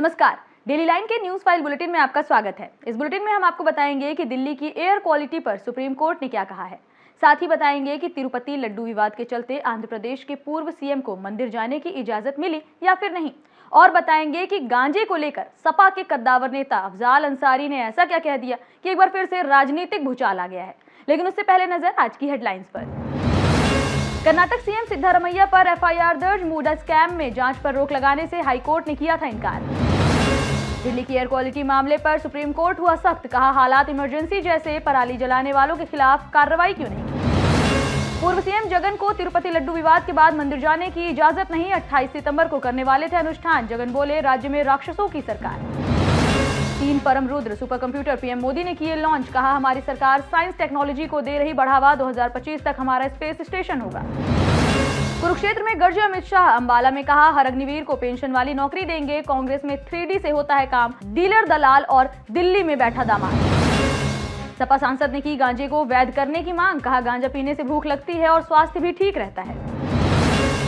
नमस्कार, daily line के news file bulletin में आपका स्वागत है। इस बुलेटिन में हम आपको बताएंगे कि दिल्ली की एयर क्वालिटी पर सुप्रीम कोर्ट ने क्या कहा है। साथ ही बताएंगे कि तिरुपति लड्डू विवाद के चलते आंध्र प्रदेश के पूर्व सीएम को मंदिर जाने की इजाजत मिली या फिर नहीं। और बताएंगे कि गांजे को लेकर सपा के कद्दावर नेता अफजाल अंसारी ने ऐसा क्या कह दिया कि एक बार फिर से राजनीतिक भूचाल आ गया है। लेकिन उससे पहले नजर आज की हेडलाइंस पर। कर्नाटक सीएम सिद्धारमैया पर एफआईआर दर्ज, मूडा स्कैम में जांच पर रोक लगाने से हाईकोर्ट ने किया था इनकार। दिल्ली की एयर क्वालिटी मामले पर सुप्रीम कोर्ट हुआ सख्त, कहा हालात इमरजेंसी जैसे, पराली जलाने वालों के खिलाफ कार्रवाई क्यों नहीं। पूर्व सीएम जगन को तिरुपति लड्डू विवाद के बाद मंदिर जाने की इजाजत नहीं, 28 सितंबर को करने वाले थे अनुष्ठान। जगन बोले राज्य में राक्षसों की सरकार। 3 परम Rudra super computer PM Modi ने किए लॉन्च, कहा हमारी सरकार साइंस टेक्नोलॉजी को दे रही बढ़ावा, 2025 तक हमारा स्पेस स्टेशन होगा। कुरुक्षेत्र में गरजे अमित शाह, अंबाला में कहा हर अग्निवीर को पेंशन वाली नौकरी देंगे। कांग्रेस में 3D से होता है काम, डीलर दलाल और दिल्ली में बैठा दामाद। सपा सांसद ने की गांजे को वैध करने की मांग, कहा गांजा पीने से भूख लगती है और स्वास्थ्य भी ठीक रहता है।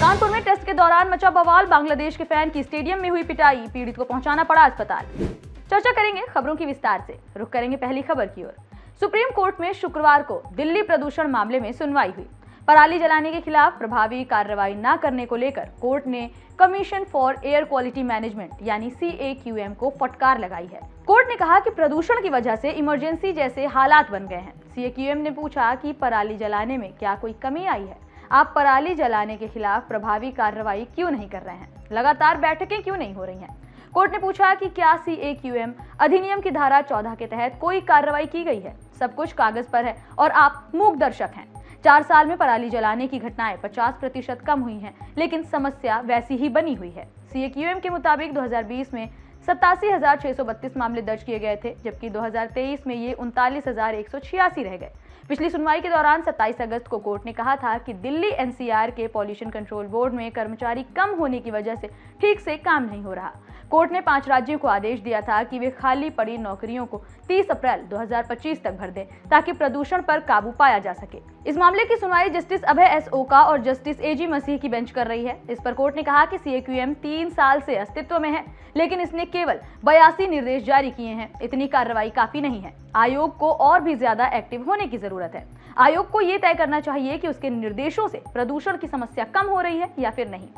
कानपुर में टेस्ट के दौरान मचा बवाल, बांग्लादेश के फैन की स्टेडियम में हुई पिटाई, पीड़ित को पहुंचाना पड़ा अस्पताल। चर्चा करेंगे खबरों की विस्तार से। रुख करेंगे पहली खबर की ओर। सुप्रीम कोर्ट में शुक्रवार को दिल्ली प्रदूषण मामले में सुनवाई हुई। पराली जलाने के खिलाफ प्रभावी कार्रवाई न करने को लेकर कोर्ट ने commission for air quality management यानी CAQM को फटकार लगाई है। कोर्ट ने कहा कि प्रदूषण की वजह से इमरजेंसी जैसे हालात बन गए हैं। CAQM ने पूछा कि पराली जलाने में क्या कोई कमी आई है, आप पराली जलाने के खिलाफ प्रभावी कार्रवाई क्यों नहीं कर रहे हैं, लगातार बैठकें क्यों नहीं हो रही हैं। कोर्ट ने पूछा कि क्या CAQM अधिनियम की धारा 14 के तहत कोई कार्रवाई की गई है। सब कुछ कागज पर है और आप मूक दर्शक हैं। 4 साल में पराली जलाने की घटनाएं 50% कम हुई हैं, लेकिन समस्या वैसी ही बनी हुई है। CAQM के मुताबिक 2020 में 87,632 मामले दर्ज किए गए थे, जबकि 2023 में ये 39,186 रह गए। पिछली सुनवाई के दौरान 27 अगस्त को कोर्ट ने कहा था कि दिल्ली NCR के पॉल्यूशन कंट्रोल बोर्ड में कर्मचारी कम होने की वजह से ठीक से काम नहीं हो रहा। कोर्ट ने 5 राज्यों को आदेश दिया था कि वे खाली पड़ी नौकरियों को 30 अप्रैल 2025 तक भर दें, ताकि प्रदूषण पर काबू पाया जा सके। इस मामले की सुनवाई जस्टिस अभय S ओका और जस्टिस AG मसीह की बेंच कर रही है। इस पर कोर्ट ने कहा कि CAQM 3 साल से अस्तित्व में है, लेकिन इसने केवल 82 निर्देश जारी किए हैं। इतनी कार्रवाई काफी नहीं है। आयोग को और भी ज्यादा एक्टिव होने की जरूरत है। आयोग को ये तय करना चाहिए कि उसके निर्देशों से प्रदूषण की समस्या कम हो रही है या फिर नहीं।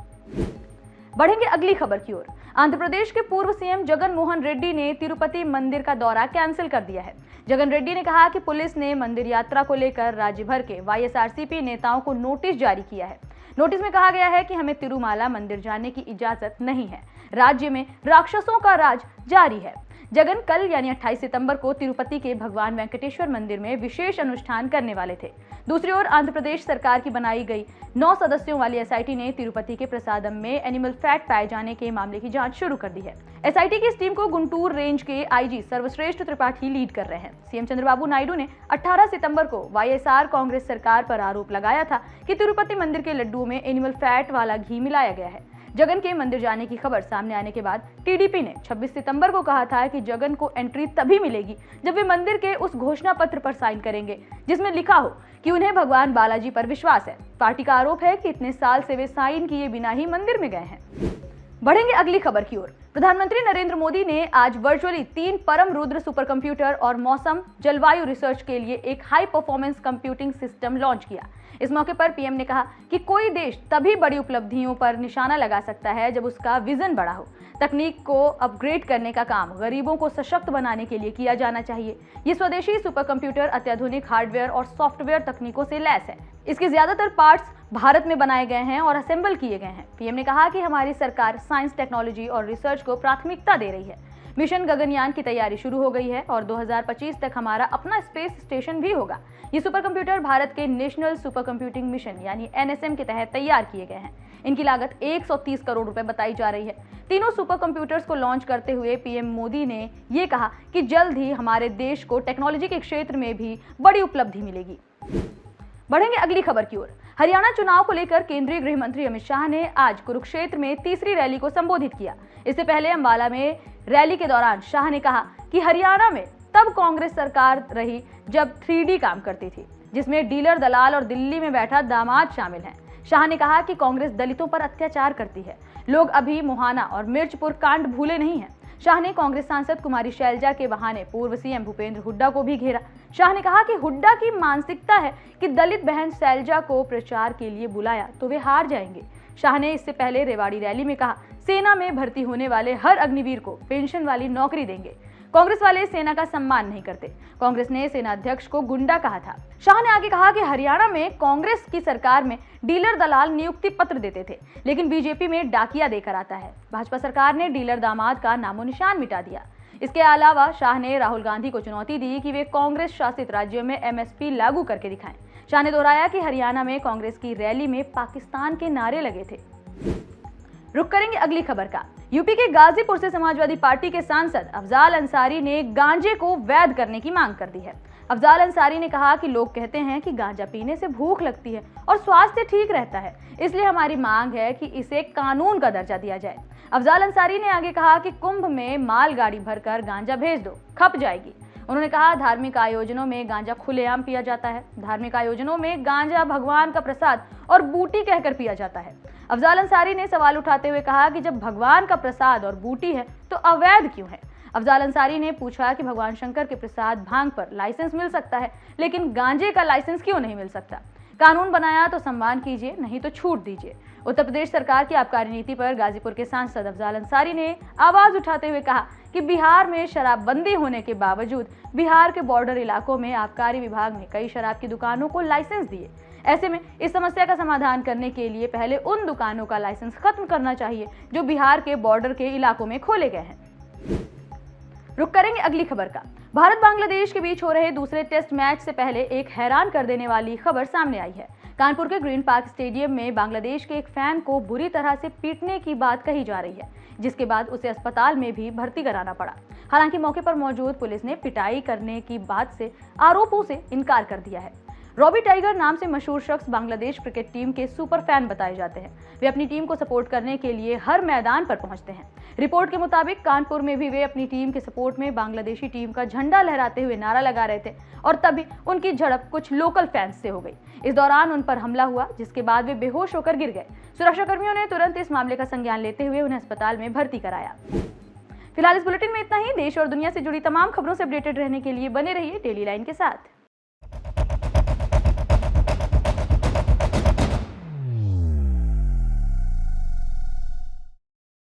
बढ़ेंगे अगली खबर की ओर। आंध्र प्रदेश के पूर्व सीएम जगन मोहन रेड्डी ने तिरुपति मंदिर का दौरा कैंसिल कर दिया है। जगन रेड्डी ने कहा कि पुलिस ने मंदिर यात्रा को लेकर राज्य भर के YSRCP नेताओं को नोटिस जारी किया है। नोटिस में कहा गया है कि हमें तिरुमाला मंदिर जाने की इजाजत नहीं है, राज्य में राक्षसों का राज जारी है। जगन कल यानी 28 सितंबर को तिरुपति के भगवान वेंकटेश्वर मंदिर में विशेष अनुष्ठान करने वाले थे। दूसरी ओर आंध्र प्रदेश सरकार की बनाई गई 9 सदस्यों वाली SIT ने तिरुपति के प्रसादम में एनिमल फैट पाए जाने के मामले की जांच शुरू कर दी है। SIT की इस टीम को गुंटूर रेंज के IG सर्वश्रेष्ठ त्रिपाठी लीड कर रहे हैं। CM चंद्रबाबू नायडू ने 18 सितंबर को YSR कांग्रेस सरकार पर आरोप लगाया था कि तिरुपति मंदिर के लड्डुओं में एनिमल फैट वाला घी मिलाया गया है। जगन के मंदिर जाने की खबर सामने आने के बाद TDP ने 26 सितंबर को कहा था कि जगन को एंट्री तभी मिलेगी जब वे मंदिर के उस घोषणा पत्र पर साइन करेंगे जिसमें लिखा हो कि उन्हें भगवान बालाजी पर विश्वास है। पार्टी का आरोप है कि इतने साल से वे साइन किए बिना ही मंदिर में गए हैं। बढ़ेंगे अगली खबर की ओर। प्रधानमंत्री नरेंद्र मोदी ने आज वर्चुअली 3 परम रुद्र सुपर कंप्यूटर और मौसम जलवायु रिसर्च के लिए एक high performance computing system launch किया। इस मौके पर PM ने कहा कि कोई देश तभी बड़ी उपलब्धियों पर निशाना लगा सकता है जब उसका विजन बड़ा हो। तकनीक को अपग्रेड करने का काम गरीबों को सशक्त बनाने के लिए किया जाना चाहिए। ये स्वदेशी सुपर कंप्यूटर अत्याधुनिक हार्डवेयर और सॉफ्टवेयर तकनीकों से लैस है। इसके ज्यादातर पार्ट्स भारत में बनाए गए हैं और असेंबल किए गए हैं। PM ने कहा कि हमारी सरकार साइंस, टेक्नोलॉजी और रिसर्च को प्राथमिकता दे रही है। मिशन गगनयान की तैयारी शुरू हो गई है और 2025 तक हमारा अपना स्पेस स्टेशन भी होगा। ये सुपर कंप्यूटर भारत के नेशनल सुपर कंप्यूटिंग मिशन यानी NSM के तहत तैयार किए गए हैं। इनकी लागत 130 करोड़ रुपए बताई जा रही है। तीनों सुपर कंप्यूटर्स को लॉन्च करते हुए PM मोदी ने ये कहा कि जल्द ही हमारे देश को टेक्नोलॉजी के क्षेत्र में भी बड़ी उपलब्धि मिलेगी। बढ़ेंगे अगली खबर की ओर। हरियाणा चुनाव को लेकर केंद्रीय गृह मंत्री अमित शाह ने आज कुरुक्षेत्र में तीसरी रैली को संबोधित किया। इससे पहले अंबाला में रैली के दौरान शाह ने कहा कि हरियाणा में तब कांग्रेस सरकार रही जब 3D काम करती थी, जिसमें डीलर दलाल और दिल्ली में बैठा दामाद शामिल हैं। शाह ने कहा कि कांग्रेस दलितों पर अत्याचार करती है। लोग अभी मोहाना और मिर्चपुर कांड भूले नहीं हैं। शाह ने कांग्रेस सांसद कुमारी शैलजा के बहाने पूर्व सीएम भूपेंद्र हुड्डा को भी घेरा। शाह ने कहा कि हुड्डा की मानसिकता है कि दलित बहन शैलजा को प्रचार के लिए बुलाया तो वे हार जाएंगे। शाह ने इससे पहले रेवाड़ी रैली में कहा, सेना में भर्ती होने वाले हर अग्निवीर को पेंशन वाली नौकरी देंगे। कांग्रेस वाले सेना का सम्मान नहीं करते। कांग्रेस ने सेना अध्यक्ष को गुंडा कहा था। शाह ने आगे कहा कि हरियाणा में कांग्रेस की सरकार में डीलर दलाल नियुक्ति पत्र देते थे, लेकिन बीजेपी में डाकिया देकर आता है। भाजपा सरकार ने डीलर दामाद का नामो निशान मिटा दिया। इसके अलावा शाह ने राहुल गांधी को चुनौती दी कि वे कांग्रेस शासित राज्यों में एमएसपी लागू करके दिखाएं। शाह ने दोहराया कि हरियाणा में कांग्रेस की रैली में पाकिस्तान के नारे लगे थे। रुक करेंगे अगली खबर का। यूपी के गाजीपुर से समाजवादी पार्टी के सांसद अफजाल अंसारी ने गांजे को वैध करने की मांग कर दी है। अफजाल अंसारी ने कहा कि लोग कहते हैं कि गांजा पीने से भूख लगती है और स्वास्थ्य ठीक रहता है, इसलिए हमारी मांग है कि इसे कानून का दर्जा दिया जाए। अफजाल अंसारी ने आगे कहा कि कुंभ में मालगाड़ी भरकर गांजा भेज दो, खप जाएगी। उन्होंने कहा, धार्मिक आयोजनों में गांजा खुलेआम पिया जाता है। धार्मिक आयोजनों में गांजा भगवान का प्रसाद और बूटी कहकर पिया जाता है। अफजाल अंसारी ने सवाल उठाते हुए कहा कि जब भगवान का प्रसाद और बूटी है तो अवैध क्यों है। अफजाल अंसारी ने पूछा कि भगवान शंकर के प्रसाद भांग पर लाइसेंस मिल सकता है, लेकिन गांजे का लाइसेंस क्यों नहीं मिल सकता। कानून बनाया तो सम्मान कीजिए, नहीं तो छूट दीजिए। उत्तर प्रदेश सरकार की आबकारी नीति पर गाजीपुर के सांसद अफजाल अंसारी ने आवाज उठाते हुए कहा कि बिहार में शराबबंदी होने के बावजूद बिहार के बॉर्डर इलाकों में आबकारी विभाग ने कई शराब की दुकानों को लाइसेंस दिए। ऐसे में इस समस्या का समाधान करने के लिए पहले उन दुकानों का लाइसेंस खत्म करना चाहिए जो बिहार के बॉर्डर के इलाकों में खोले गए हैं। रुक करेंगे अगली खबर का। भारत बांग्लादेश के बीच हो रहे दूसरे टेस्ट मैच से पहले एक हैरान कर देने वाली खबर सामने आई है। कानपुर के ग्रीन पार्क स्टेडियम में बांग्लादेश के एक फैन को बुरी तरह से पीटने की बात कही जा रही है, जिसके बाद उसे अस्पताल में भी भर्ती कराना पड़ा। हालांकि मौके पर मौजूद पुलिस ने पिटाई करने की बात से आरोपों से इनकार कर दिया है। रॉबी टाइगर नाम से मशहूर शख्स बांग्लादेश क्रिकेट टीम के सुपर फैन बताए जाते हैं। वे अपनी टीम को सपोर्ट करने के लिए हर मैदान पर पहुंचते हैं। रिपोर्ट के मुताबिक कानपुर में भी वे अपनी टीम के सपोर्ट में बांग्लादेशी टीम का झंडा लहराते हुए नारा लगा रहे थे और तभी उनकी झड़प कुछ लोकल फैंस से हो गई। इस दौरान उन पर हमला हुआ, जिसके बाद वे बेहोश होकर गिर गए। सुरक्षा कर्मियों ने तुरंत इस मामले का संज्ञान लेते हुए उन्हें अस्पताल में भर्ती कराया। फिलहाल इस बुलेटिन में इतना ही। देश और दुनिया से जुड़ी तमाम खबरों से अपडेटेड रहने के लिए बने रहिए डेली लाइन के साथ।